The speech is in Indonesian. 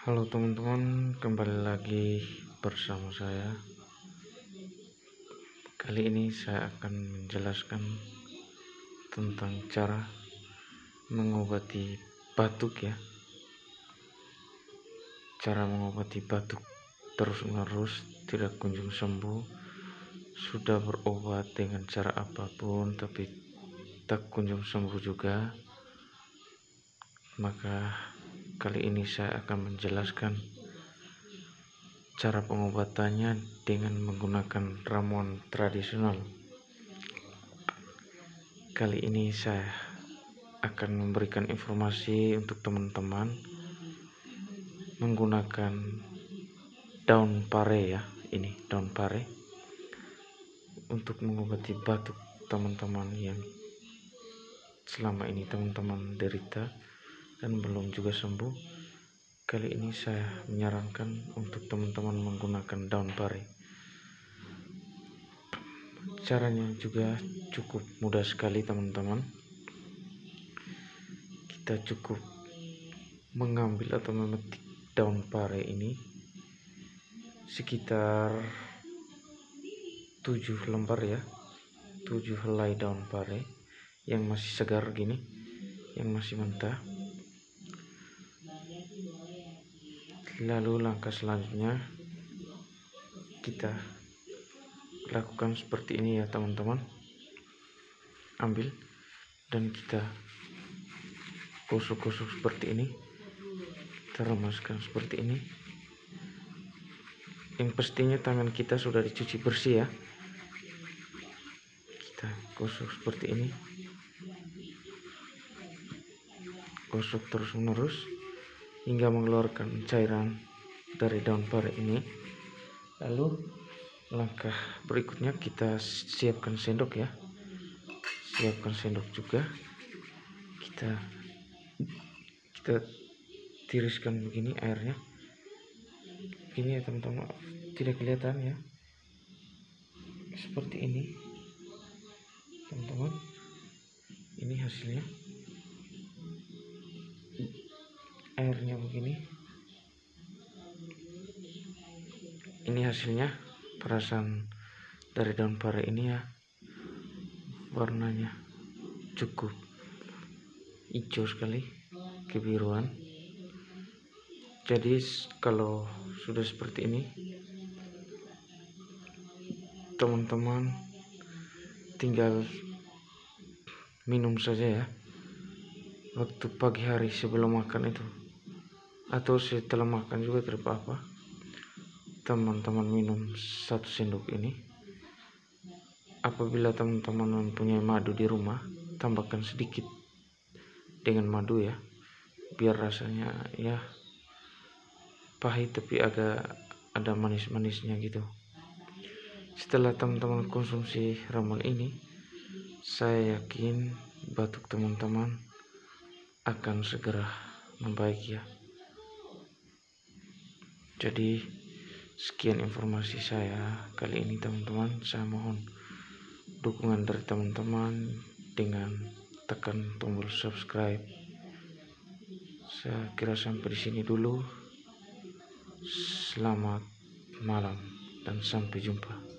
Halo teman-teman, kembali lagi bersama saya. Kali ini saya akan menjelaskan tentang cara mengobati batuk ya. Cara mengobati batuk terus-menerus tidak kunjung sembuh. Sudah berobat dengan cara apapun tapi tak kunjung sembuh juga. Maka kali ini saya akan menjelaskan cara pengobatannya dengan menggunakan ramuan tradisional. Kali ini saya akan memberikan informasi untuk teman-teman menggunakan daun pare ya. Ini daun pare untuk mengobati batuk teman-teman yang selama ini teman-teman derita dan belum juga sembuh. Kali ini saya menyarankan untuk teman-teman menggunakan daun pare. Caranya juga cukup mudah sekali teman-teman. Kita cukup mengambil atau memetik daun pare ini sekitar 7 lembar ya, 7 helai daun pare yang masih segar gini, yang masih mentah. Lalu langkah selanjutnya kita lakukan seperti ini ya teman-teman. Ambil dan kita gosok-gosok seperti ini, kita remaskan seperti ini. Yang pastinya tangan kita sudah dicuci bersih ya. Kita gosok seperti ini, gosok terus menerus hingga mengeluarkan cairan dari daun pare ini. Lalu langkah berikutnya kita siapkan sendok ya, siapkan sendok juga. Kita tiriskan begini airnya, ini ya teman-teman, tidak kelihatan ya, seperti ini teman-teman. Ini hasilnya, airnya begini. Ini hasilnya, perasan dari daun pare ini ya. Warnanya cukup hijau sekali, kebiruan. Jadi kalau sudah seperti ini, teman-teman tinggal minum saja ya, waktu pagi hari sebelum makan itu, atau setelah makan juga tidak apa-apa. Teman-teman minum 1 sendok ini. Apabila teman-teman mempunyai madu di rumah, tambahkan sedikit dengan madu ya, biar rasanya ya pahit tapi agak ada manis-manisnya gitu. Setelah teman-teman konsumsi ramuan ini, saya yakin batuk teman-teman akan segera membaik ya. Jadi sekian informasi saya kali ini teman-teman. Saya mohon dukungan dari teman-teman dengan tekan tombol subscribe. Saya kira sampai di sini dulu. Selamat malam dan sampai jumpa.